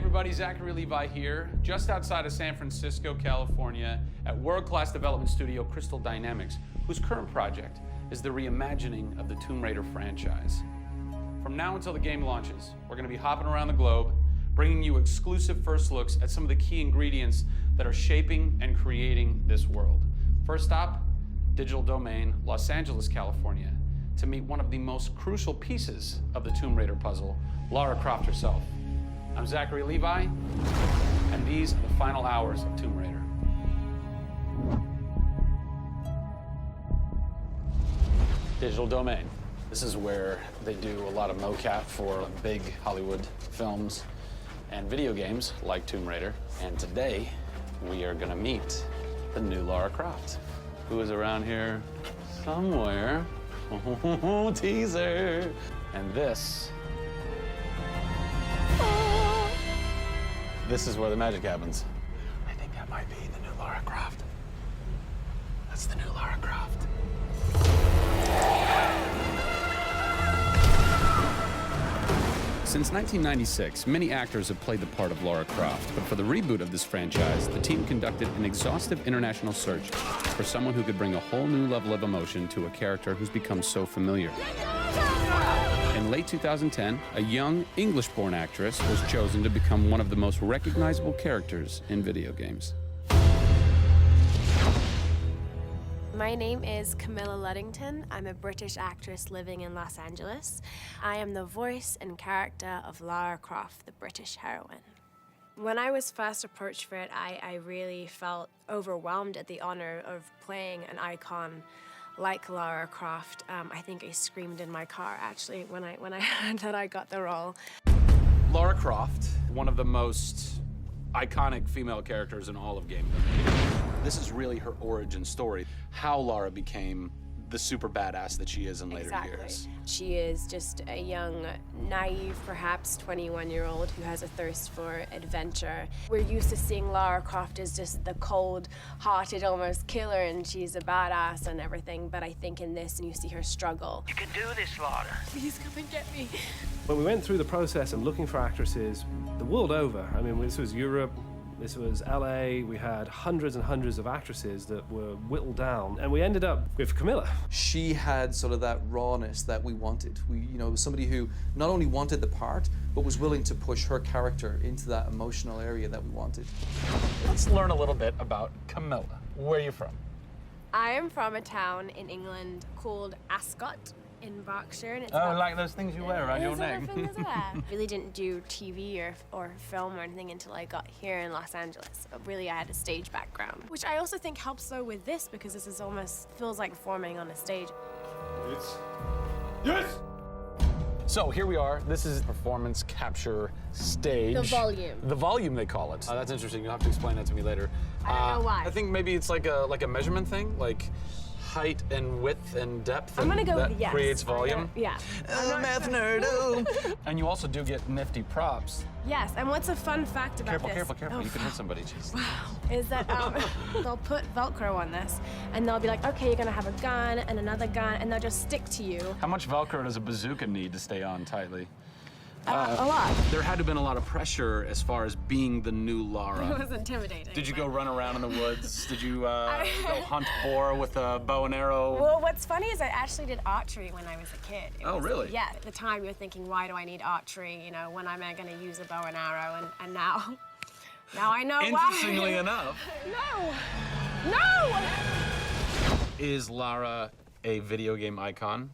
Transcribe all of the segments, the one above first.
everybody, Zachary Levi here, just outside of San Francisco, California, at world-class development studio Crystal Dynamics, whose current project is the reimagining of the Tomb Raider franchise. From now until the game launches, we're going to be hopping around the globe, bringing you exclusive first looks at some of the key ingredients that are shaping and creating this world. First stop, Digital Domain, Los Angeles, California, to meet one of the most crucial pieces of the Tomb Raider puzzle, Lara Croft herself. I'm Zachary Levi, and these are the final hours of Tomb Raider. Digital Domain. This is where they do a lot of mocap for big Hollywood films and video games like Tomb Raider. And today, we are gonna meet the new Lara Croft, who is around here somewhere. Oh, teaser. And this is where the magic happens. I think that might be the new Lara Croft. That's the new Lara Croft. Since 1996, many actors have played the part of Lara Croft, but for the reboot of this franchise, the team conducted an exhaustive international search for someone who could bring a whole new level of emotion to a character who's become so familiar. In late 2010, a young English-born actress was chosen to become one of the most recognizable characters in video games. My name is Camilla Luddington. I'm a British actress living in Los Angeles. I am the voice and character of Lara Croft, the British heroine. When I was first approached for it, I really felt overwhelmed at the honor of playing an icon like Lara Croft. I think I screamed in my car, actually, when I heard that I got the role. Lara Croft, one of the most iconic female characters in all of gaming. This is really her origin story, how Lara became the super badass that she is in later years. She is just a young, naive, perhaps 21-year-old who has a thirst for adventure. We're used to seeing Lara Croft as just the cold-hearted, almost killer, and she's a badass and everything, but I think in this, you see her struggle. You can do this, Lara. Please come and get me. When we went through the process of looking for actresses the world over, I mean, this was Europe, this was LA, we had hundreds and hundreds of actresses that were whittled down, and we ended up with Camilla. She had sort of that rawness that we wanted. Somebody who not only wanted the part, but was willing to push her character into that emotional area that we wanted. Let's learn a little bit about Camilla. Where are you from? I am from a town in England called Ascot in Berkshire. And it's like those things you wear around your neck. Really didn't do TV or film or anything until I got here in Los Angeles. But really, I had a stage background, which I also think helps though with this because this is almost feels like performing on a stage. Yes! So here we are. This is performance capture stage. The volume. The volume, they call it. That's interesting. You'll have to explain that to me later. I don't know why. I think maybe it's like a measurement thing, like height and width and depth. I'm gonna go that with yes. Creates volume. Yeah. Math nerd. And you also do get nifty props. Yes, and what's a fun fact about this? Careful. Oh, You can hit somebody. Jeez. wow. Is that they'll put Velcro on this, and they'll be like, okay, you're gonna have a gun and another gun, and they'll just stick to you. How much Velcro does a bazooka need to stay on tightly? A lot. There had to have been a lot of pressure as far as being the new Lara. It was intimidating. Did you go run around in the woods? Did you go hunt boar with a bow and arrow? Well, what's funny is I actually did archery when I was a kid. Really? Yeah, at the time you're thinking, why do I need archery? You know, when am I gonna use a bow and arrow? And now I know why. Interestingly enough. No! Is Lara a video game icon?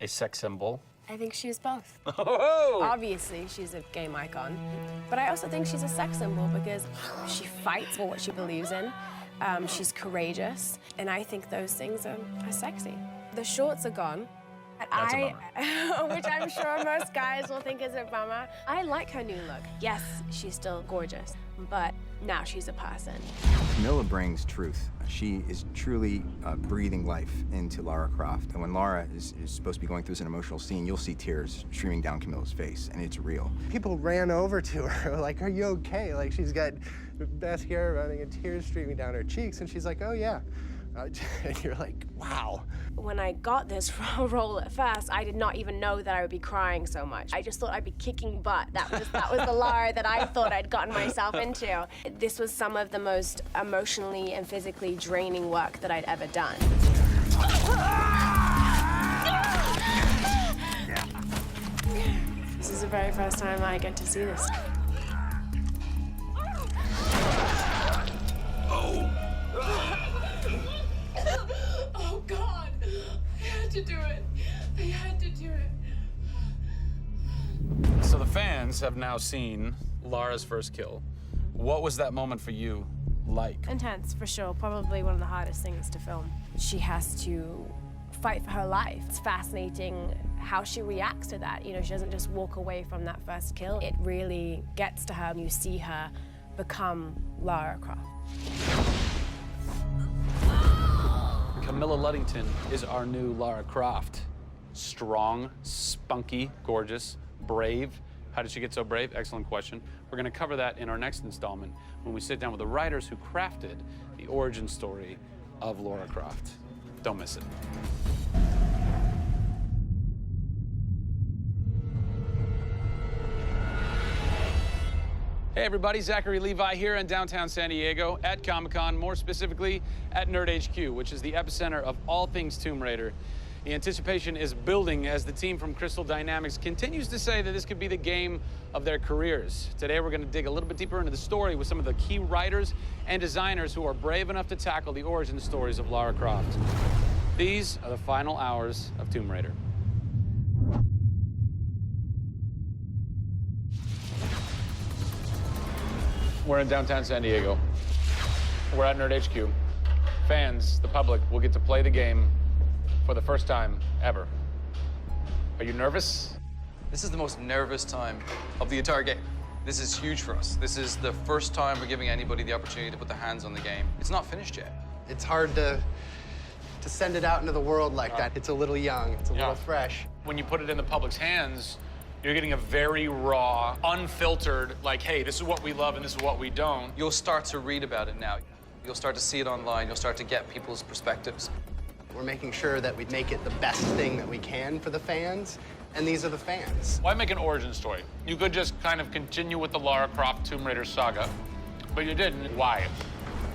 A sex symbol? I think she's both. Oh! Obviously, she's a game icon, but I also think she's a sex symbol because she fights for what she believes in. She's courageous, and I think those things are sexy. The shorts are gone. That's a bummer. Which I'm sure most guys will think is a bummer. I like her new look. Yes, she's still gorgeous, but now she's a person. Camilla brings truth. She is truly breathing life into Lara Croft. And when Lara is supposed to be going through an emotional scene, you'll see tears streaming down Camilla's face, and it's real. People ran over to her, like, are you okay? Like, she's got mascara running and tears streaming down her cheeks, and she's like, oh, yeah, And you're like, wow. When I got this role at first, I did not even know that I would be crying so much. I just thought I'd be kicking butt. That was the Lara that I thought I'd gotten myself into. This was some of the most emotionally and physically draining work that I'd ever done. This is the very first time I get to see this. Oh, God. They had to do it. They had to do it. So the fans have now seen Lara's first kill. What was that moment for you like? Intense, for sure. Probably one of the hardest things to film. She has to fight for her life. It's fascinating how she reacts to that. You know, she doesn't just walk away from that first kill. It really gets to her, and you see her become Lara Croft. Camilla Luddington is our new Lara Croft. Strong, spunky, gorgeous, brave. How did she get so brave? Excellent question. We're going to cover that in our next installment when we sit down with the writers who crafted the origin story of Lara Croft. Don't miss it. Hey everybody, Zachary Levi here in downtown San Diego at Comic-Con, more specifically at Nerd HQ, which is the epicenter of all things Tomb Raider. The anticipation is building as the team from Crystal Dynamics continues to say that this could be the game of their careers. Today we're going to dig a little bit deeper into the story with some of the key writers and designers who are brave enough to tackle the origin stories of Lara Croft. These are the final hours of Tomb Raider. We're in downtown San Diego. We're at Nerd HQ. Fans, the public, will get to play the game for the first time ever. Are you nervous? This is the most nervous time of the entire game. This is huge for us. This is the first time we're giving anybody the opportunity to put their hands on the game. It's not finished yet. It's hard to send it out into the world like that. It's a little young, it's a little fresh. When you put it in the public's hands, you're getting a very raw, unfiltered, like, hey, this is what we love and this is what we don't. You'll start to read about it now. You'll start to see it online. You'll start to get people's perspectives. We're making sure that we make it the best thing that we can for the fans, and these are the fans. Why make an origin story? You could just kind of continue with the Lara Croft Tomb Raider saga, but you didn't. Why?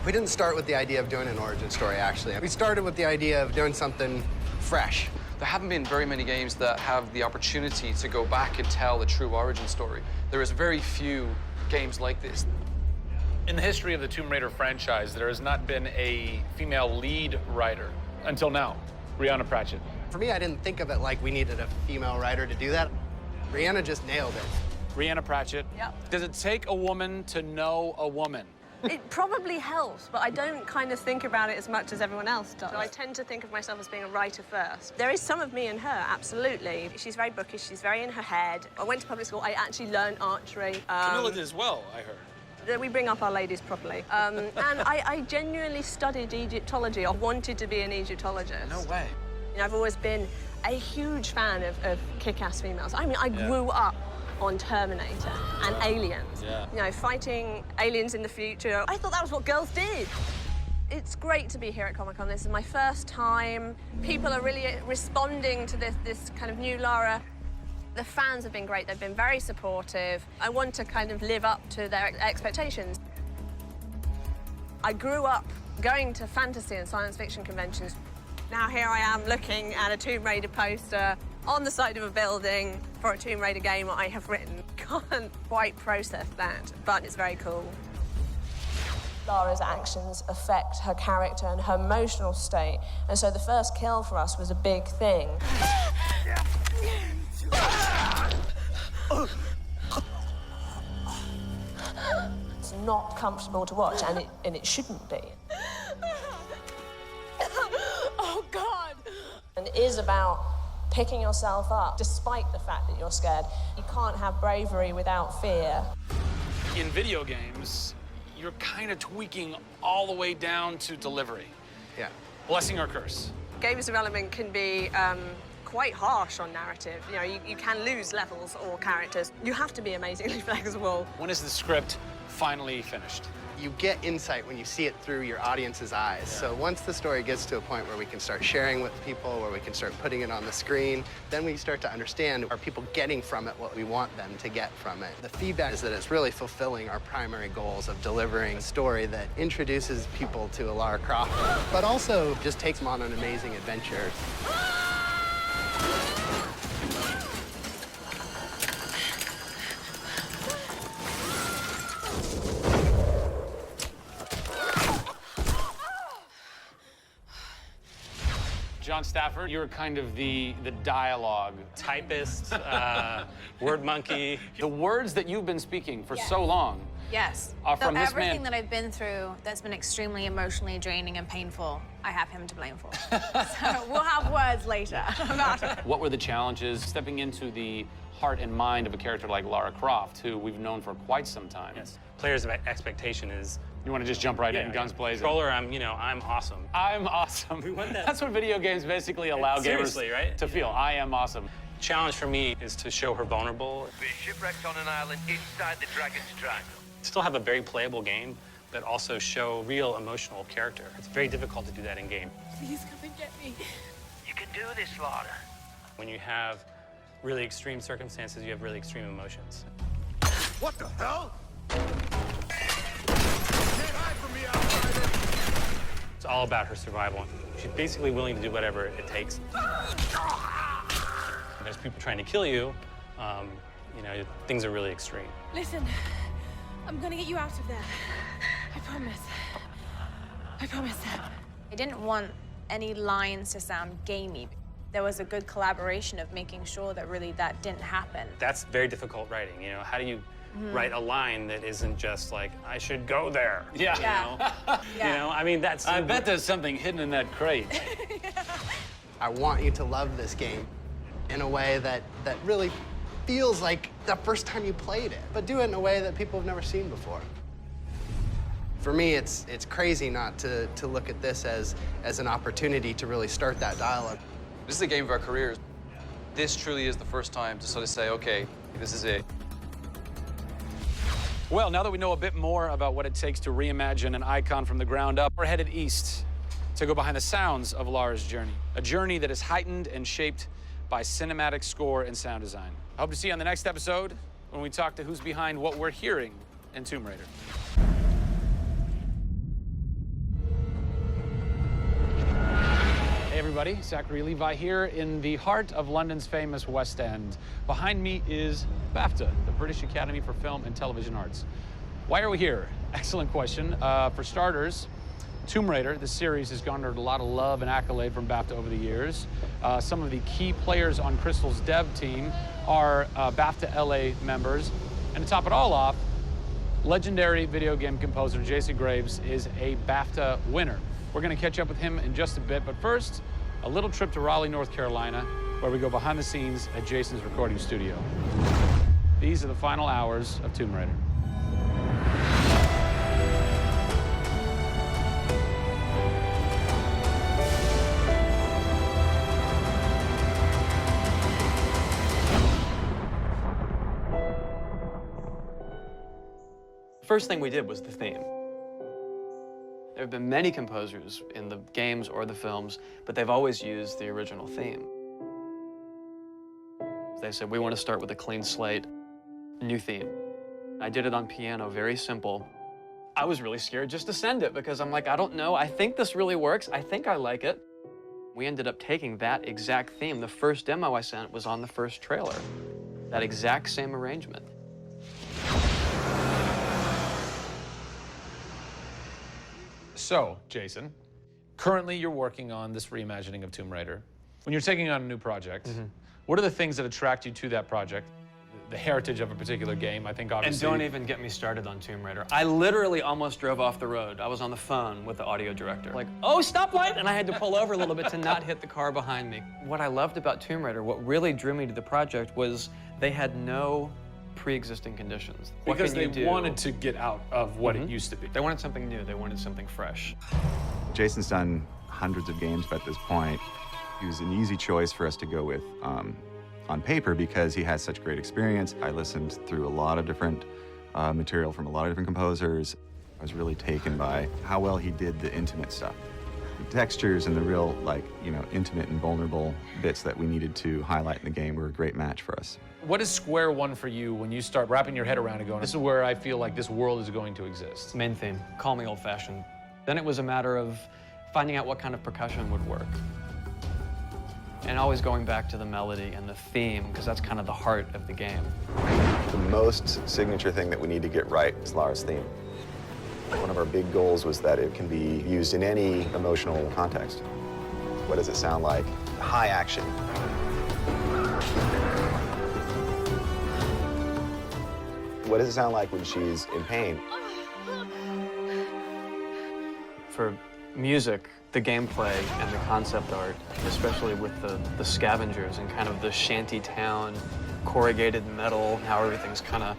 We didn't start with the idea of doing an origin story, actually. We started with the idea of doing something fresh. There haven't been very many games that have the opportunity to go back and tell the true origin story. There is very few games like this. In the history of the Tomb Raider franchise, there has not been a female lead writer until now, Rhianna Pratchett. For me, I didn't think of it like we needed a female writer to do that. Rhianna just nailed it. Rhianna Pratchett. Yep. Does it take a woman to know a woman? It probably helps, but I don't kind of think about it as much as everyone else does. I tend to think of myself as being a writer first. There is some of me in her, absolutely. She's very bookish, she's very in her head. I went to public school, I actually learned archery. Camilla did as well, I heard. We bring up our ladies properly. And I genuinely studied Egyptology. I wanted to be an Egyptologist. No way. You know, I've always been a huge fan of kick-ass females. I mean, I grew up on Terminator and Aliens. Yeah. You know, fighting aliens in the future. I thought that was what girls did. It's great to be here at Comic-Con. This is my first time. People are really responding to this kind of new Lara. The fans have been great. They've been very supportive. I want to kind of live up to their expectations. I grew up going to fantasy and science fiction conventions. Now here I am looking at a Tomb Raider poster on the side of a building for a Tomb Raider game I have written. Can't quite process that, but it's very cool. Lara's actions affect her character and her emotional state, and so the first kill for us was a big thing. It's not comfortable to watch, and it shouldn't be. Oh, God! And it is about picking yourself up, despite the fact that you're scared. You can't have bravery without fear. In video games, you're kind of tweaking all the way down to delivery. Yeah. Blessing or curse. Games development can be quite harsh on narrative. You know, you can lose levels or characters. You have to be amazingly flexible. When is the script finally finished? You get insight when you see it through your audience's eyes. Yeah. So once the story gets to a point where we can start sharing with people, where we can start putting it on the screen, then we start to understand, are people getting from it what we want them to get from it? The feedback is that it's really fulfilling our primary goals of delivering a story that introduces people to Lara Croft, but also just takes them on an amazing adventure. John Stafford, you're kind of the dialogue typist, word monkey. The words that you've been speaking for Yes. so long Yes. are from this everything man. that I've been through that's been extremely emotionally draining and painful, I have him to blame for. So we'll have words later about it. What were the challenges stepping into the heart and mind of a character like Lara Croft, who we've known for quite some time? Yes. Players' expectation is. You want to just jump right in, guns blazing? Controller, I'm awesome. I'm awesome. We want that. That's what video games basically allow gamers right? to feel. I am awesome. Challenge for me is to show her vulnerable. We're shipwrecked on an island inside the Dragon's Triangle. Still have a very playable game, but also show real emotional character. It's very difficult to do that in game. Please come and get me. You can do this, Lara. When you have really extreme circumstances, you have really extreme emotions. What the hell? Can't hide from me, outsider. It's all about her survival. She's basically willing to do whatever it takes. There's people trying to kill you. Things are really extreme. Listen, I'm gonna get you out of there. I promise. I promise. I didn't want any lines to sound gamey. There was a good collaboration of making sure that really that didn't happen. That's very difficult writing. How do you write a line that isn't just like, I should go there? Yeah. Yeah. That's... I bet there's something hidden in that crate. I want you to love this game in a way that really feels like the first time you played it, but do it in a way that people have never seen before. For me, it's crazy not to look at this as an opportunity to really start that dialogue. This is a game of our careers. This truly is the first time to sort of say, okay, this is it. Well, now that we know a bit more about what it takes to reimagine an icon from the ground up, we're headed east to go behind the sounds of Lara's journey. A journey that is heightened and shaped by cinematic score and sound design. I hope to see you on the next episode when we talk to who's behind what we're hearing in Tomb Raider. Hey everybody, Zachary Levi here in the heart of London's famous West End. Behind me is BAFTA, the British Academy for Film and Television Arts. Why are we here? Excellent question. For starters, Tomb Raider, the series, has garnered a lot of love and accolade from BAFTA over the years. Some of the key players on Crystal's dev team are BAFTA LA members. And to top it all off, legendary video game composer Jason Graves is a BAFTA winner. We're going to catch up with him in just a bit, but first, a little trip to Raleigh, North Carolina, where we go behind the scenes at Jason's recording studio. These are the final hours of Tomb Raider. First thing we did was the theme. There have been many composers in the games or the films, but they've always used the original theme. They said, we want to start with a clean slate, new theme. I did it on piano, very simple. I was really scared just to send it because I'm like, I don't know, I think this really works, I think I like it. We ended up taking that exact theme. The first demo I sent was on the first trailer. That exact same arrangement. So, Jason, currently you're working on this reimagining of Tomb Raider. When you're taking on a new project, what are the things that attract you to that project? The heritage of a particular game, I think obviously. And don't even get me started on Tomb Raider. I literally almost drove off the road. I was on the phone with the audio director. Like, oh, stoplight! And I had to pull over a little bit to not hit the car behind me. What I loved about Tomb Raider, what really drew me to the project was they had no pre-existing conditions. What Because can you they do? wanted to get out of what it used to be. They wanted something new. They wanted something fresh. Jason's done hundreds of games at this point. He was an easy choice for us to go with on paper because he has such great experience. I listened through a lot of different material from a lot of different composers. I was really taken by how well he did the intimate stuff. The textures and the real, like, you know, intimate and vulnerable bits that we needed to highlight in the game were a great match for us. What is square one for you when you start wrapping your head around it going, this is where I feel like this world is going to exist? Main theme, call me old-fashioned. Then it was a matter of finding out what kind of percussion would work. And always going back to the melody and the theme, because that's kind of the heart of the game. The most signature thing that we need to get right is Lara's theme. One of our big goals was that it can be used in any emotional context. What does it sound like? High action. What does it sound like when she's in pain? For music, the gameplay and the concept art, especially with the scavengers and kind of the shanty town, corrugated metal, how everything's kind of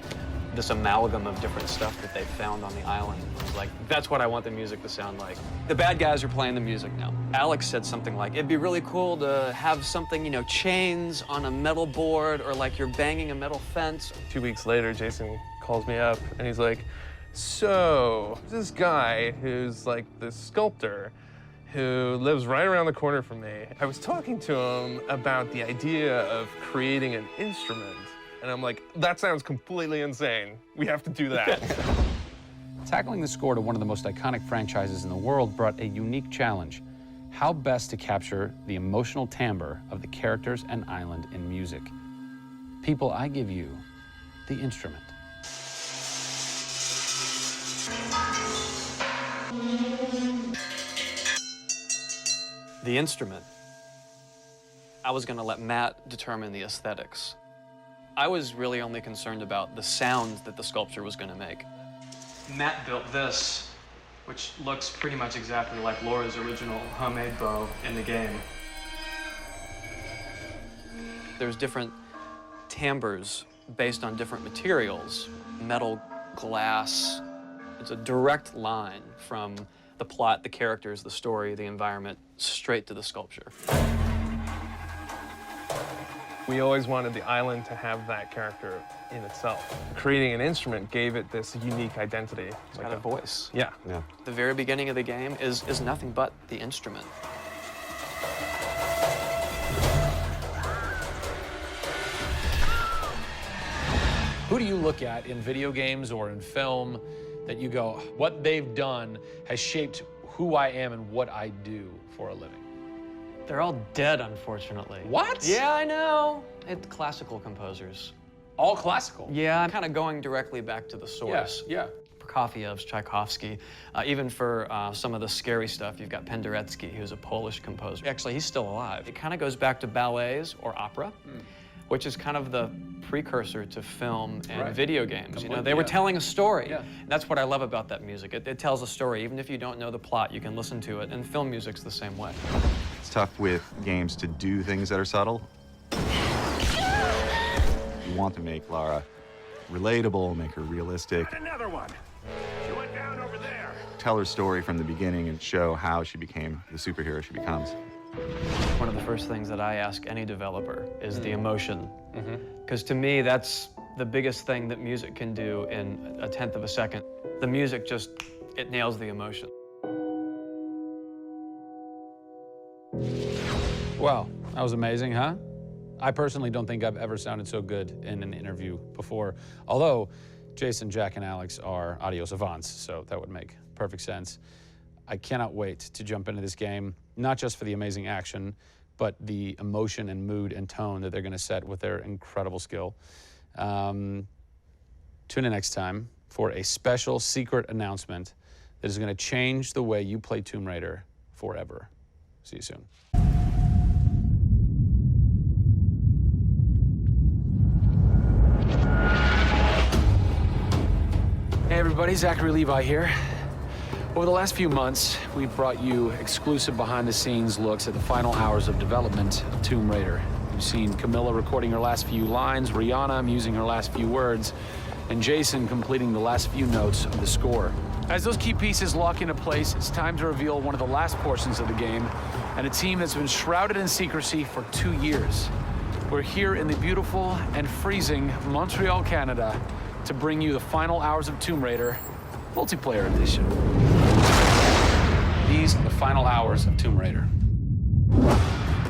this amalgam of different stuff that they found on the island. It's like, that's what I want the music to sound like. The bad guys are playing the music now. Alex said something like, it'd be really cool to have something, you know, chains on a metal board, or like you're banging a metal fence. 2 weeks later, Jason calls me up and he's like, so this guy who's like the sculptor who lives right around the corner from me, I was talking to him about the idea of creating an instrument. And I'm like, that sounds completely insane. We have to do that. Tackling the score to one of the most iconic franchises in the world brought a unique challenge. How best to capture the emotional timbre of the characters and island in music? People, I give you the instrument. The instrument. I was going to let Matt determine the aesthetics. I was really only concerned about the sound that the sculpture was going to make. Matt built this, which looks pretty much exactly like Laura's original homemade bow in the game. There's different timbres based on different materials, metal, glass. It's a direct line from the plot, the characters, the story, the environment, straight to the sculpture. We always wanted the island to have that character in itself. Creating an instrument gave it this unique identity. It's got a voice. Yeah. The very beginning of the game is nothing but the instrument. Who do you look at in video games or in film that you go, what they've done has shaped who I am and what I do for a living? They're all dead, unfortunately. What? Yeah, I know. It's classical composers. All classical? Yeah, I'm kind of going directly back to the source. Yeah. Prokofiev's, Tchaikovsky. Even for some of the scary stuff, you've got Penderecki, who's a Polish composer. Actually, he's still alive. It kind of goes back to ballets or opera, which is kind of the precursor to film and video games. You know, they were telling a story. Yeah. And that's what I love about that music. It tells a story. Even if you don't know the plot, you can listen to it. And film music's the same way. It's tough with games to do things that are subtle. You want to make Lara relatable, make her realistic. Another one. She went down over there. Tell her story from the beginning and show how she became the superhero she becomes. One of the first things that I ask any developer is the emotion. Because to me, that's the biggest thing that music can do in 1/10 of a second. The music just, it nails the emotion. Wow, that was amazing, huh? I personally don't think I've ever sounded so good in an interview before. Although Jason, Jack, and Alex are audio savants, so that would make perfect sense. I cannot wait to jump into this game, not just for the amazing action, but the emotion and mood and tone that they're going to set with their incredible skill. Tune in next time for a special secret announcement that is going to change the way you play Tomb Raider forever. See you soon. Hey everybody, Zachary Levi here. Over the last few months, we've brought you exclusive behind-the-scenes looks at the final hours of development of Tomb Raider. You've seen Camilla recording her last few lines, Rihanna musing her last few words, and Jason completing the last few notes of the score. As those key pieces lock into place, it's time to reveal one of the last portions of the game, and a team that's been shrouded in secrecy for 2 years. We're here in the beautiful and freezing Montreal, Canada, to bring you the final hours of Tomb Raider Multiplayer Edition. These are the final hours of Tomb Raider.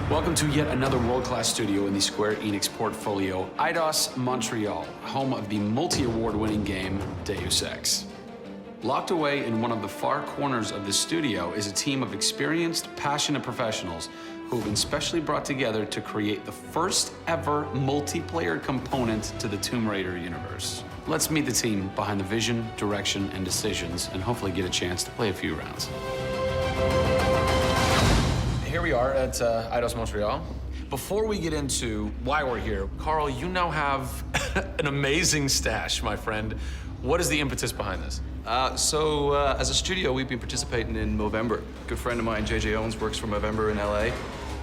Welcome to yet another world-class studio in the Square Enix portfolio, Eidos Montreal, home of the multi-award-winning game Deus Ex. Locked away in one of the far corners of the studio is a team of experienced, passionate professionals who have been specially brought together to create the first ever multiplayer component to the Tomb Raider universe. Let's meet the team behind the vision, direction, and decisions, and hopefully get a chance to play a few rounds. Here we are at Eidos Montreal. Before we get into why we're here, Carl, you now have an amazing stash, my friend. What is the impetus behind this? As a studio, we've been participating in Movember. A good friend of mine, JJ Owens, works for Movember in LA.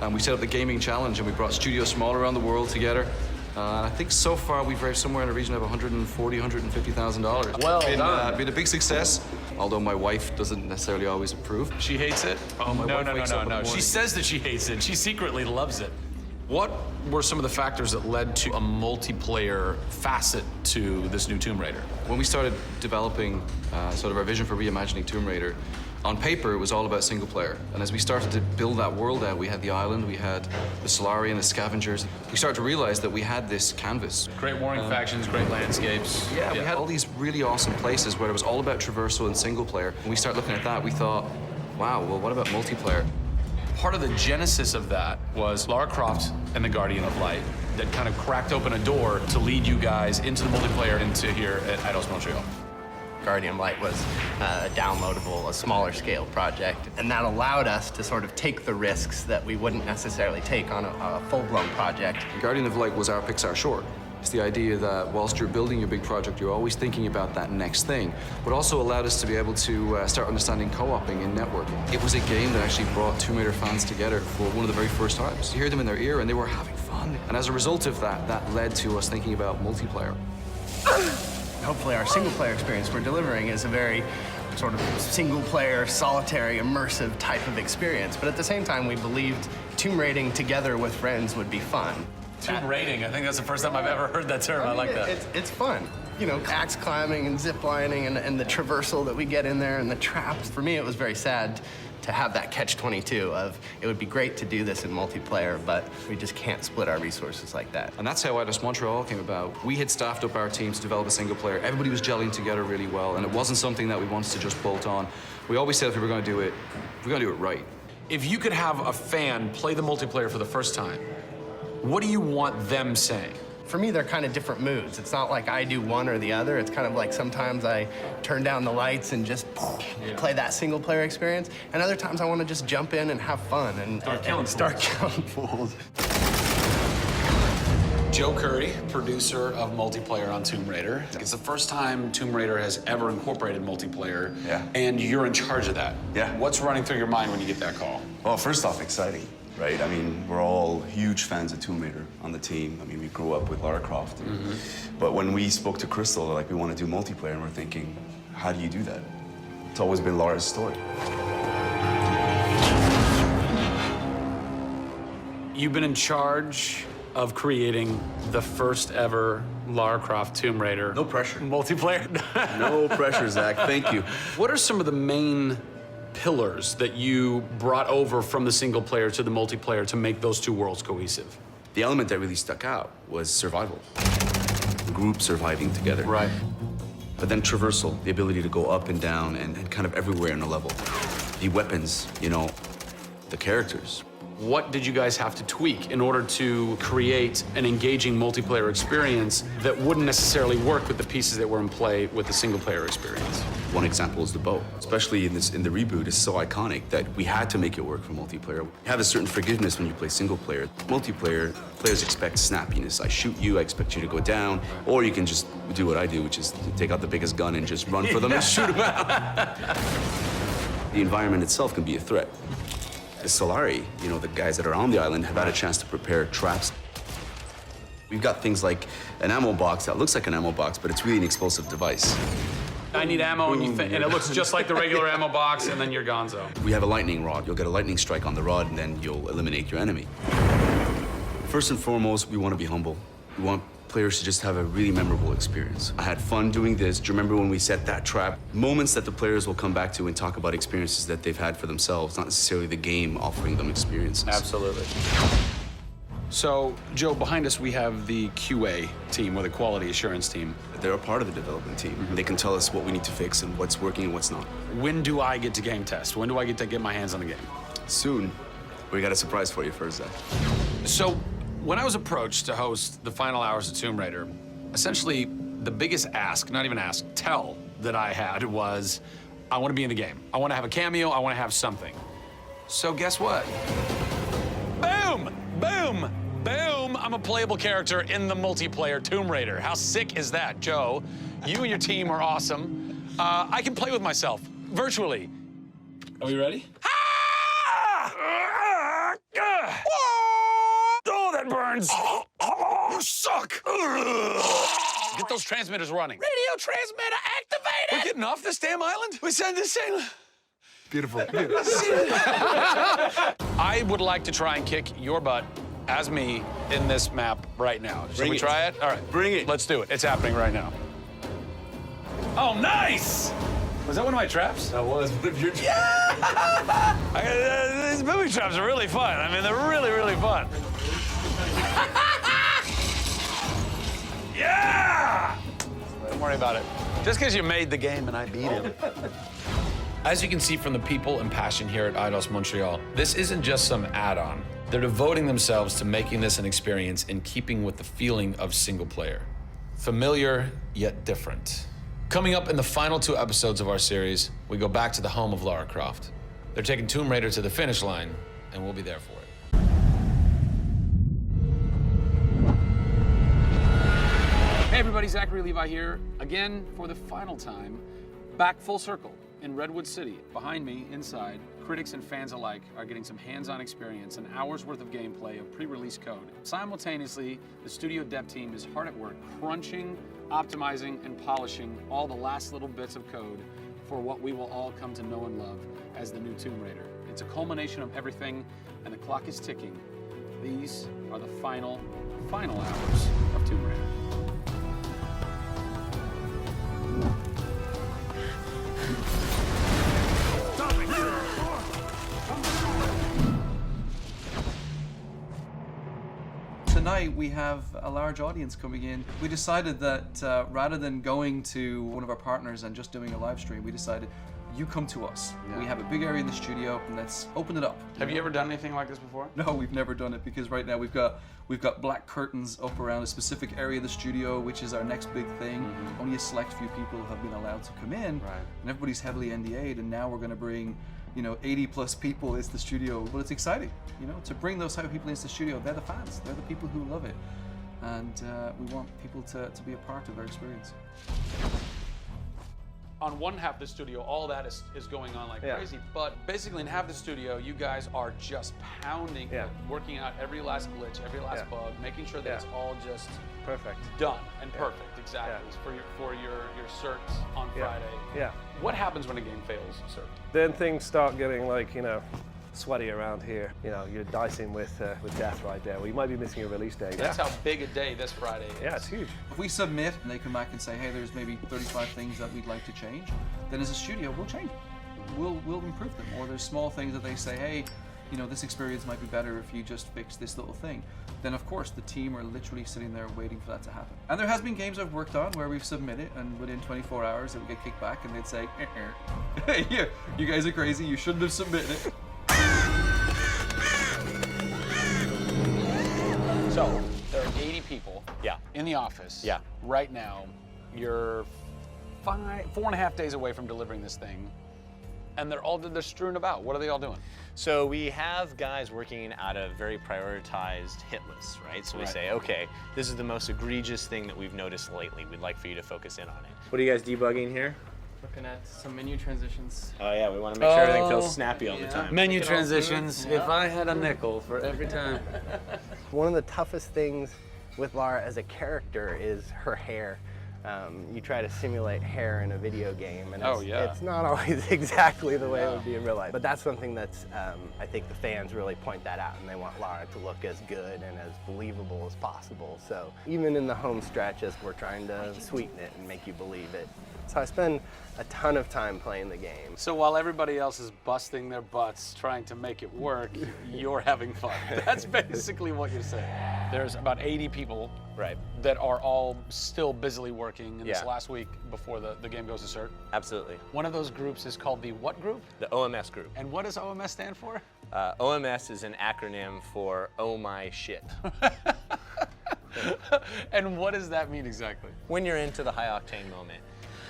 And we set up the gaming challenge, and we brought studios from all around the world together. I think so far we've raised somewhere in the region of $140,000, $150,000. Well done. Been a big success, although my wife doesn't necessarily always approve. She hates it? Oh, my wife wakes up in the morning. She says that she hates it. She secretly loves it. What were some of the factors that led to a multiplayer facet to this new Tomb Raider? When we started developing sort of our vision for reimagining Tomb Raider, on paper, it was all about single player. And as we started to build that world out, we had the island, we had the Solarian, the scavengers. We started to realize that we had this canvas. Great warring factions, great landscapes. Yeah, we had all these really awesome places where it was all about traversal and single player. When we started looking at that, we thought, wow, well, what about multiplayer? Part of the genesis of that was Lara Croft and the Guardian of Light that kind of cracked open a door to lead you guys into the multiplayer into here at Eidos Montreal. Guardian Light was a downloadable, a smaller scale project, and that allowed us to sort of take the risks that we wouldn't necessarily take on a full-blown project. Guardian of Light was our Pixar short. It's the idea that whilst you're building your big project, you're always thinking about that next thing, but also allowed us to be able to start understanding co-oping and networking. It was a game that actually brought Tomb Raider fans together for one of the very first times. You hear them in their ear and they were having fun. And as a result of that, that led to us thinking about multiplayer. Hopefully our single-player experience we're delivering is a very sort of single-player, solitary, immersive type of experience. But at the same time, we believed tomb raiding together with friends would be fun. Tomb raiding, I think that's the first time I've ever heard that term. I like that. It's fun. You know, axe climbing and zip lining and the traversal that we get in there and the traps. For me, it was very sad to have that catch-22 of it would be great to do this in multiplayer, but we just can't split our resources like that. And that's how Eidos Montreal came about. We had staffed up our team to develop a single player. Everybody was gelling together really well, and it wasn't something that we wanted to just bolt on. We always said if we were going to do it, we're going to do it right. If you could have a fan play the multiplayer for the first time, what do you want them saying? For me, they're kind of different moods. It's not like I do one or the other. It's kind of like sometimes I turn down the lights and just play that single player experience. And other times I want to just jump in and have fun and start killing fools. Joe Curry, producer of multiplayer on Tomb Raider. It's the first time Tomb Raider has ever incorporated multiplayer. Yeah. And you're in charge of that. Yeah. What's running through your mind when you get that call? Well, first off, exciting, right? I mean, we're all huge fans of Tomb Raider on the team. I mean, we grew up with Lara Croft. But when we spoke to Crystal, like, we want to do multiplayer, and we're thinking, how do you do that? It's always been Lara's story. You've been in charge of creating the first ever Lara Croft Tomb Raider. No pressure. Multiplayer. No pressure, Zach. Thank you. What are some of the main pillars that you brought over from the single player to the multiplayer to make those two worlds cohesive? The element that really stuck out was survival. Group surviving together. Right. But then traversal, the ability to go up and down and kind of everywhere in a level. The weapons, you know, the characters. What did you guys have to tweak in order to create an engaging multiplayer experience that wouldn't necessarily work with the pieces that were in play with the single player experience? One example is the bow. Especially in the reboot, it's so iconic that we had to make it work for multiplayer. You have a certain forgiveness when you play single player. Multiplayer, players expect snappiness. I shoot you, I expect you to go down, or you can just do what I do, which is take out the biggest gun and just run for them and shoot them out. The environment itself can be a threat. The Solari, you know, the guys that are on the island have had a chance to prepare traps. We've got things like an ammo box that looks like an ammo box, but it's really an explosive device. I need ammo, and it looks just like the regular ammo box, and then you're gonzo. We have a lightning rod. You'll get a lightning strike on the rod, and then you'll eliminate your enemy. First and foremost, we want to be humble. We want players to just have a really memorable experience. I had fun doing this. Do you remember when we set that trap? Moments that the players will come back to and talk about experiences that they've had for themselves, not necessarily the game offering them experiences. Absolutely. So, Joe, behind us we have the QA team, or the quality assurance team. They're a part of the development team. They can tell us what we need to fix and what's working and what's not. When do I get to game test? When do I get to get my hands on the game? Soon. We got a surprise for you first, Zach. So, when I was approached to host the final hours of Tomb Raider, essentially the biggest ask, not even ask, tell that I had was, I want to be in the game. I want to have a cameo, I want to have something. So guess what? Boom! Boom! Boom! I'm a playable character in the multiplayer Tomb Raider. How sick is that, Joe? You and your team are awesome. I can play with myself, virtually. Are we ready? Oh, that burns! You suck! Get those transmitters running. Radio transmitter activated! We're getting off this damn island? We send this sailor. Beautiful. I would like to try and kick your butt as me in this map right now. Should we try it? All right. Bring it. Let's do it. It's happening right now. Oh, nice! Was that one of my traps? That was one of your traps. Yeah! These booby traps are really fun. I mean, they're really, really fun. Yeah! Don't worry about it. Just because you made the game and I beat him. As you can see from the people and passion here at Eidos Montreal, this isn't just some add-on. They're devoting themselves to making this an experience in keeping with the feeling of single player. Familiar, yet different. Coming up in the final 2 episodes of our series, we go back to the home of Lara Croft. They're taking Tomb Raider to the finish line, and we'll be there for it. Hey everybody, Zachary Levi here, again for the final time, back full circle in Redwood City. Behind me, inside, critics and fans alike are getting some hands-on experience, an hour's worth of gameplay of pre-release code. Simultaneously, the studio dev team is hard at work crunching, optimizing, and polishing all the last little bits of code for what we will all come to know and love as the new Tomb Raider. It's a culmination of everything, and the clock is ticking. These are the final hours of Tomb Raider. Tonight we have a large audience coming in. We decided that rather than going to one of our partners and just doing a live stream, we decided you come to us. Yeah. We have a big area in the studio and let's open it up. Have you ever done anything like this before? No, we've never done it because right now we've got black curtains up around a specific area of the studio, which is our next big thing. Only a select few people have been allowed to come in, and everybody's heavily NDA'd, and now we're going to bring 80 plus people into the studio. But it's exciting, to bring those type of people into the studio. They're the fans, they're the people who love it, and we want people to be a part of their experience. On one half of the studio, all that is going on like crazy, but basically in half the studio, you guys are just pounding, working out every last glitch, every last bug, making sure that it's all just perfect, done and perfect, exactly, for your certs on Friday. Yeah. What happens when a game fails, cert? Then things start getting sweaty around here. You're dicing with death right there. Well, you might be missing a release date. That's how big a day this Friday is. Yeah, it's huge. If we submit and they come back and say, hey, there's maybe 35 things that we'd like to change, then as a studio, we'll change them. We'll improve them. Or there's small things that they say, hey, this experience might be better if you just fix this little thing. Then of course the team are literally sitting there waiting for that to happen. And there has been games I've worked on where we've submitted and within 24 hours it would get kicked back and they'd say, hey, you guys are crazy, you shouldn't have submitted it. So, there are 80 people in the office right now. You're 4.5 days away from delivering this thing, and they're strewn about. What are they all doing? So we have guys working out of very prioritized hit lists, right? So we say, okay, this is the most egregious thing that we've noticed lately. We'd like for you to focus in on it. What are you guys debugging here? Looking at some menu transitions. Oh yeah, we want to make sure everything feels snappy all the time. Menu transitions. If I had a nickel for every time. One of the toughest things with Lara as a character is her hair. You try to simulate hair in a video game, and it's not always exactly the way it would be in real life. But that's something that's, I think the fans really point that out, and they want Lara to look as good and as believable as possible. So even in the home stretches, we're trying to sweeten it and make you believe it. So I spend a ton of time playing the game. So while everybody else is busting their butts trying to make it work, you're having fun. That's basically what you're saying. There's about 80 people that are all still busily working in this last week before the game goes to cert. Absolutely. One of those groups is called the what group? The OMS group. And what does OMS stand for? OMS is an acronym for Oh My Shit. And what does that mean exactly? When you're into the high octane moment,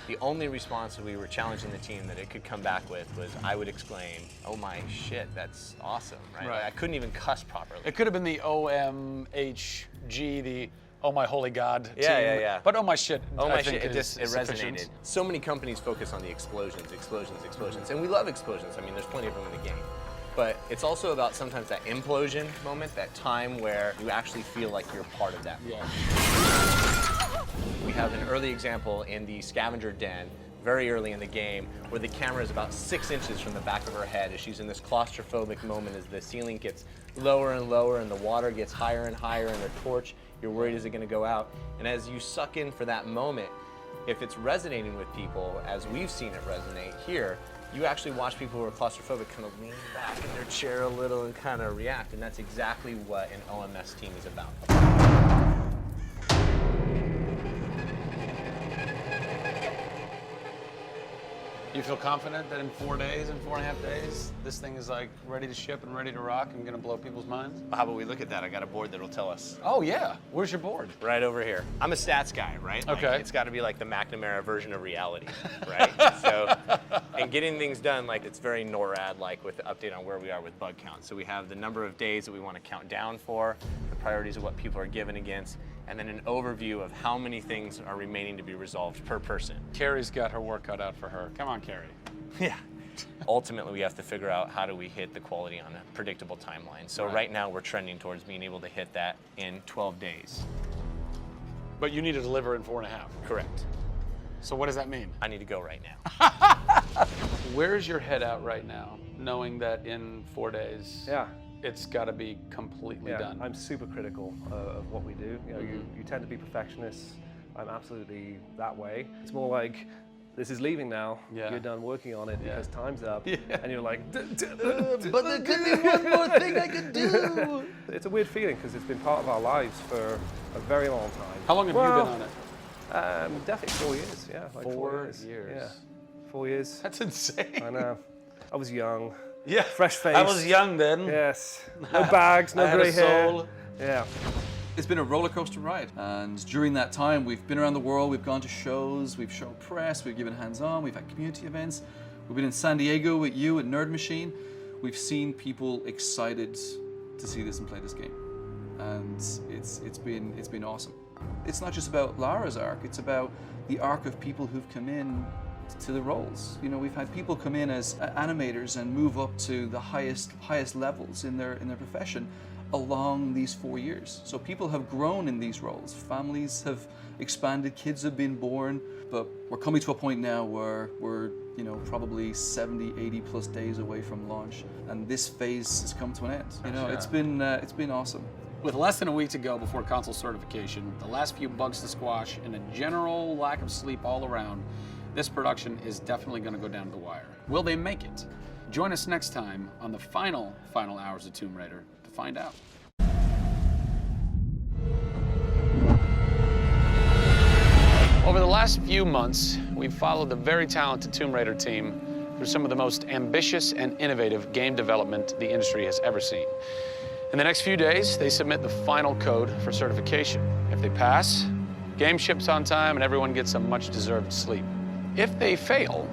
the only response that we were challenging the team that it could come back with was, I would exclaim, oh my shit, that's awesome, right? Like, I couldn't even cuss properly. It could have been the OMHG, the oh my holy God team. Yeah. But oh my shit, oh my I think shit, it is resonated. sufficient. So many companies focus on the explosions, and we love explosions. I mean, there's plenty of them in the game. But it's also about sometimes that implosion moment, that time where you actually feel like you're part of that. We have an early example in the scavenger den, very early in the game, where the camera is about 6 inches from the back of her head as she's in this claustrophobic moment as the ceiling gets lower and lower and the water gets higher and higher and the torch, you're worried, is it gonna go out? And as you suck in for that moment, if it's resonating with people, as we've seen it resonate here, you actually watch people who are claustrophobic kind of lean back in their chair a little and kind of react, and that's exactly what an OMS team is about. You feel confident that in 4 days, in 4.5 days, this thing is like ready to ship and ready to rock and gonna blow people's minds? Well, how about we look at that? I got a board that'll tell us. Oh yeah, where's your board? Right over here. I'm a stats guy, right? Okay. Like, it's gotta be like the McNamara version of reality, right? So, and getting things done, like it's very NORAD-like with the update on where we are with bug count. So we have the number of days that we wanna count down for, the priorities of what people are given against, and then an overview of how many things are remaining to be resolved per person. Carrie's got her work cut out for her. Come on, Carrie. Yeah. Ultimately, we have to figure out how do we hit the quality on a predictable timeline. So right now, we're trending towards being able to hit that in 12 days. But you need to deliver in 4.5. Correct. So what does that mean? I need to go right now. Where's your head out right now, knowing that in 4 days, it's got to be completely done? I'm super critical of what we do. You know, you tend to be perfectionists. I'm absolutely that way. It's more like, this is leaving now. You're done working on it because time's up. And you're like, but there could be one more thing I could do. It's a weird feeling because it's been part of our lives for a very long time. How long have you been on it? Definitely 4 years, like 4 years. Yeah, 4 years. That's insane. I know. I was young. Yeah. Fresh face. I was young then. Yes. No bags, no grey hair. Yeah. It's been a roller coaster ride, and during that time we've been around the world, we've gone to shows, we've shown press, we've given hands-on, we've had community events, we've been in San Diego with you at Nerd Machine. We've seen people excited to see this and play this game, and it's been awesome. It's not just about Lara's arc, it's about the arc of people who've come in to the roles. You know, we've had people come in as animators and move up to the highest levels in their profession along these 4 years. So people have grown in these roles. Families have expanded, kids have been born, but we're coming to a point now where we're, you know, probably 70, 80 plus days away from launch, and this phase has come to an end. You know, it's been awesome. With less than a week to go before console certification, the last few bugs to squash, and a general lack of sleep all around, this production is definitely going to go down to the wire. Will they make it? Join us next time on the final hours of Tomb Raider to find out. Over the last few months, we've followed the very talented Tomb Raider team through some of the most ambitious and innovative game development the industry has ever seen. In the next few days, they submit the final code for certification. If they pass, game ships on time and everyone gets some much-deserved sleep. If they fail,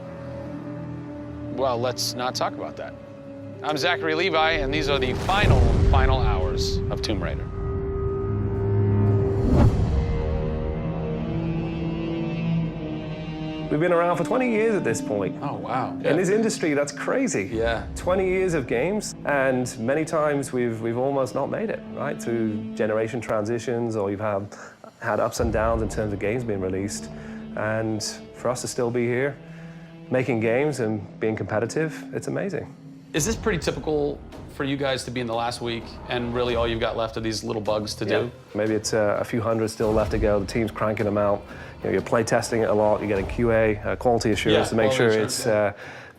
well, let's not talk about that. I'm Zachary Levi, and these are the final hours of Tomb Raider. We've been around for 20 years at this point. Oh, wow. In this industry, that's crazy. Yeah. 20 years of games, and many times we've almost not made it, right? Through generation transitions, or you've had had ups and downs in terms of games being released. And for us to still be here, making games and being competitive, it's amazing. Is this pretty typical for you guys to be in the last week and really all you've got left are these little bugs to do? Maybe it's a few hundred still left to go. The team's cranking them out. You know, you're play testing it a lot. You're getting QA, quality assurance, to make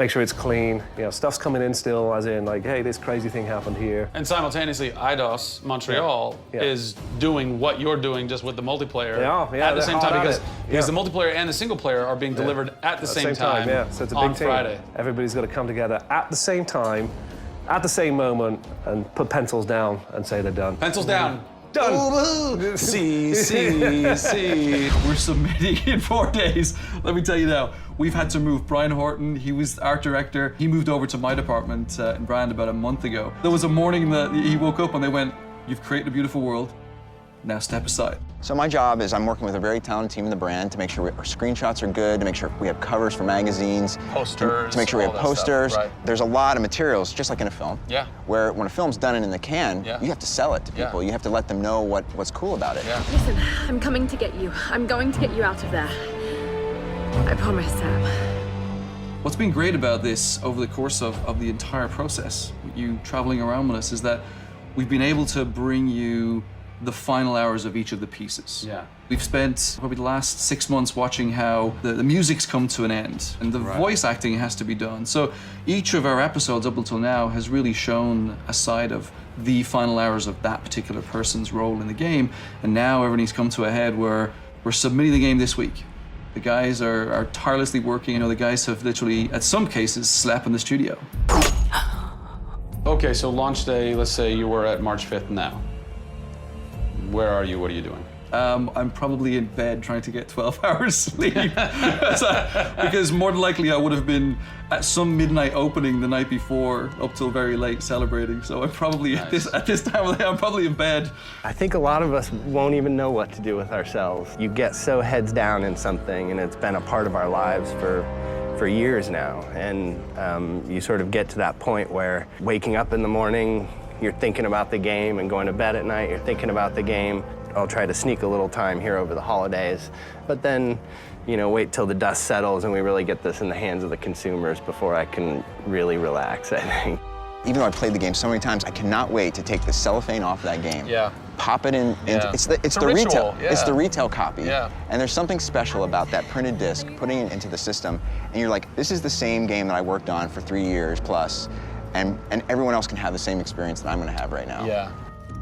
sure it's clean. You know, stuff's coming in still, as in like, hey, this crazy thing happened here. And simultaneously, IDOS Montreal is doing what you're doing, just with the multiplayer at the same time, because the multiplayer and the single player are being delivered at the same time. So it's a big on team. Friday. Everybody's got to come together at the same time, at the same moment, and put pencils down and say they're done. Pencils down. Done. See. We're submitting in 4 days. Let me tell you now, we've had to move. Brian Horton, he was art director. He moved over to my department in Brand about a month ago. There was a morning that he woke up and they went, "You've created a beautiful world. Now step aside." So my job is I'm working with a very talented team in the brand to make sure our screenshots are good, to make sure we have covers for magazines, posters, to make sure we have posters. Right. There's a lot of materials, just like in a film. Yeah. Where when a film's done and in the can, you have to sell it to people. You have to let them know what's cool about it. Listen, I'm coming to get you. I'm going to get you out of there. I promise, Sam. What's been great about this over the course of the entire process, you traveling around with us, is that we've been able to bring you the final hours of each of the pieces. Yeah. We've spent probably the last 6 months watching how the music's come to an end and the voice acting has to be done. So each of our episodes up until now has really shown a side of the final hours of that particular person's role in the game. And now everything's come to a head where we're submitting the game this week. The guys are tirelessly working. You know, the guys have literally, at some cases, slept in the studio. Okay, so launch day, let's say you were at March 5th now. Where are you? What are you doing? I'm probably in bed trying to get 12 hours sleep. Because more than likely I would have been at some midnight opening the night before up till very late celebrating. So I'm probably at this time of the day, I'm probably in bed. I think a lot of us won't even know what to do with ourselves. You get so heads down in something and it's been a part of our lives for years now. And you sort of get to that point where waking up in the morning, you're thinking about the game, and going to bed at night, you're thinking about the game. I'll try to sneak a little time here over the holidays, but then, you know, wait till the dust settles and we really get this in the hands of the consumers before I can really relax, I think. Even though I played the game so many times, I cannot wait to take the cellophane off of that game. Yeah. Pop it in. It's the retail. It's the retail copy. Yeah. And there's something special about that printed disc, putting it into the system, and you're like, this is the same game that I worked on for 3 years plus. And everyone else can have the same experience that I'm going to have right now. Yeah.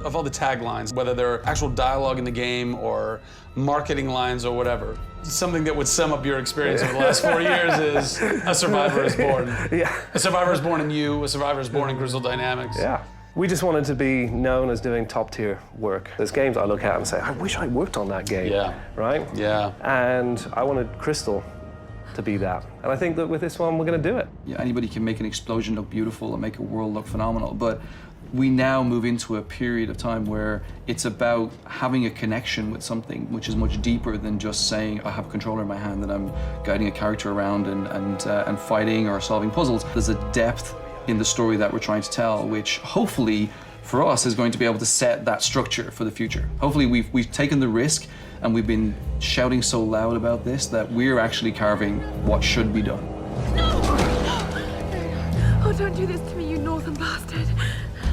Of all the taglines, whether they're actual dialogue in the game or marketing lines or whatever, something that would sum up your experience over the last 4 years is a survivor is born. Yeah. A survivor is born in you, a survivor is born in Crystal Dynamics. Yeah. We just wanted to be known as doing top-tier work. There's games I look at and say, I wish I worked on that game. Yeah. Right? Yeah. And I wanted Crystal to be that. And I think that with this one, we're going to do it. Yeah, anybody can make an explosion look beautiful and make a world look phenomenal, but we now move into a period of time where it's about having a connection with something which is much deeper than just saying, I have a controller in my hand and I'm guiding a character around and fighting or solving puzzles. There's a depth in the story that we're trying to tell, which hopefully for us is going to be able to set that structure for the future. Hopefully we've taken the risk and we've been shouting so loud about this that we're actually carving what should be done. No! Oh, don't do this to me, you northern bastard.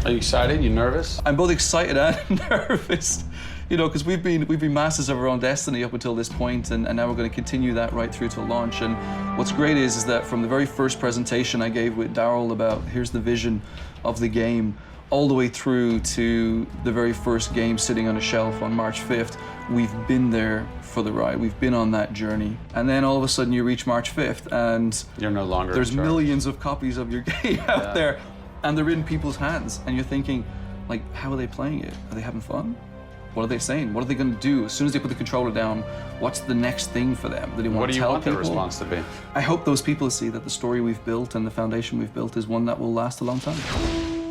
Are you excited? You nervous? I'm both excited and nervous. You know, because we've been masters of our own destiny up until this point, and now we're going to continue that right through to launch. And what's great is that from the very first presentation I gave with Daryl about here's the vision of the game, all the way through to the very first game sitting on a shelf on March 5th, we've been there for the ride. We've been on that journey. And then all of a sudden you reach March 5th and you're no longer there's millions of copies of your game out there, and they're in people's hands. And you're thinking, like, how are they playing it? Are they having fun? What are they saying? What are they going to do? As soon as they put the controller down, what's the next thing for them? Do they want to tell people? What do you want their response to be? I hope those people see that the story we've built and the foundation we've built is one that will last a long time.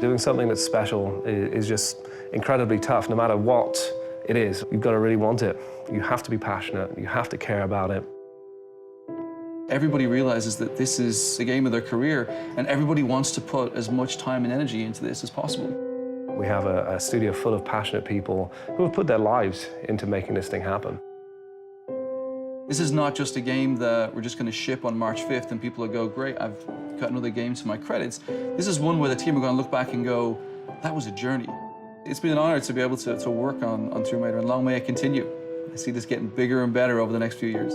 Doing something that's special is just incredibly tough, no matter what it is. You've got to really want it. You have to be passionate. You have to care about it. Everybody realizes that this is the game of their career, and everybody wants to put as much time and energy into this as possible. We have a studio full of passionate people who have put their lives into making this thing happen. This is not just a game that we're just going to ship on March 5th and people will go, great, I've got another game to my credits. This is one where the team are going to look back and go, that was a journey. It's been an honor to be able to work on Tomb Raider, and long may it continue. I see this getting bigger and better over the next few years.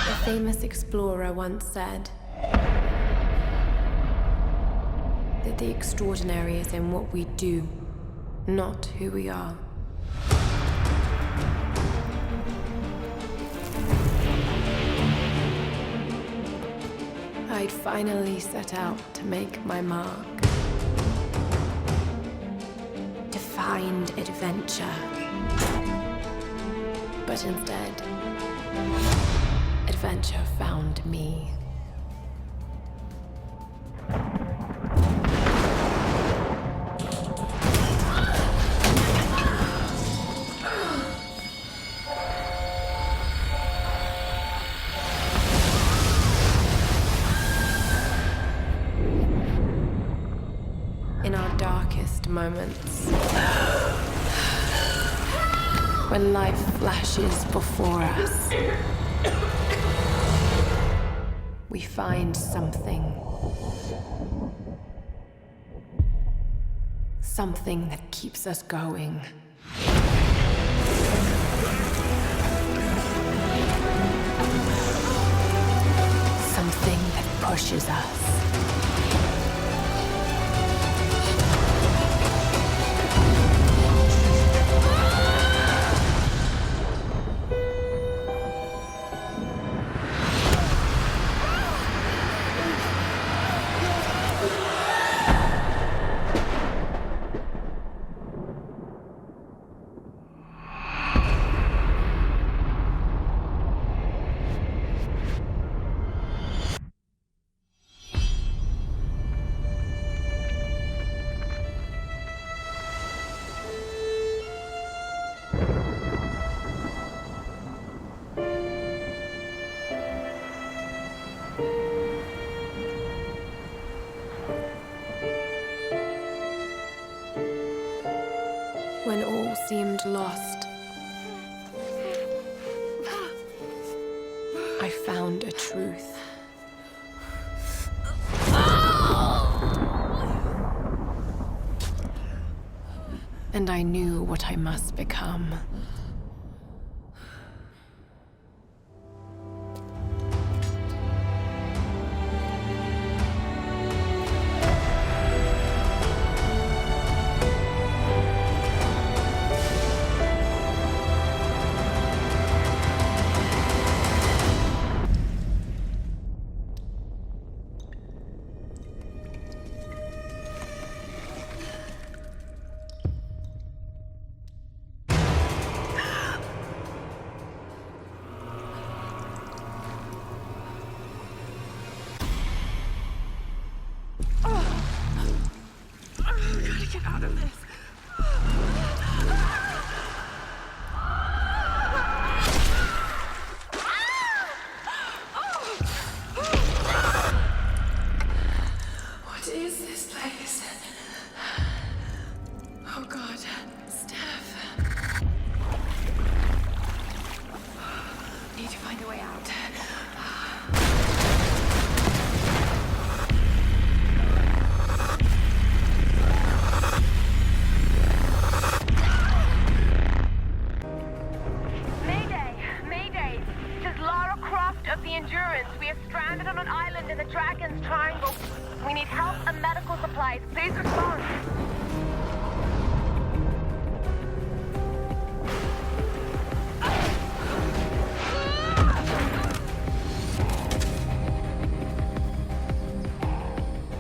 A famous explorer once said that the extraordinary is in what we do, not who we are. I'd finally set out to make my mark. To find adventure. But instead, adventure found me. In our darkest moments, when life flashes before us, we find something. Something that keeps us going. Something that pushes us. When all seemed lost, I found a truth. And I knew what I must become. Get out of this. What is this place? Oh God, Steph. Need to find a way out. We are stranded on an island in the Dragon's Triangle. We need help and medical supplies. Please respond.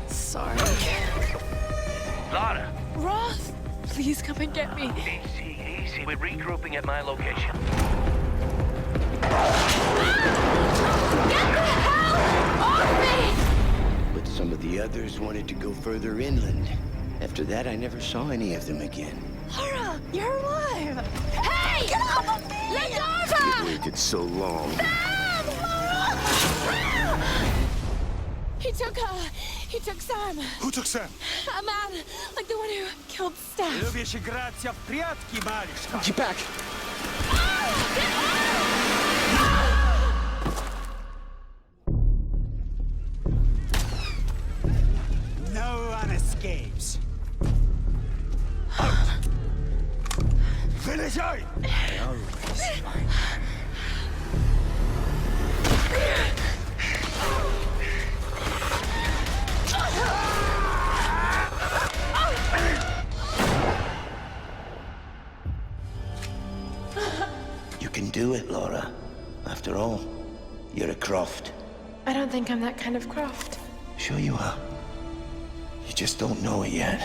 Sorry. Lara! Roth, please come and get me. Easy, easy. We're regrouping at my location. But some of the others wanted to go further inland. After that, I never saw any of them again. Lara, you're alive! Hey! Get off of me! Let go of her! We waited so long. He took her. He took Sam. Who took Sam? A man, like the one who killed Steph. Lubisz grać w прятки, малышка. Get back. No one escapes. Out! Вылезай! I always find her. You can do it, Laura. After all, you're a Croft. I don't think I'm that kind of Croft. Sure you are. You just don't know it yet.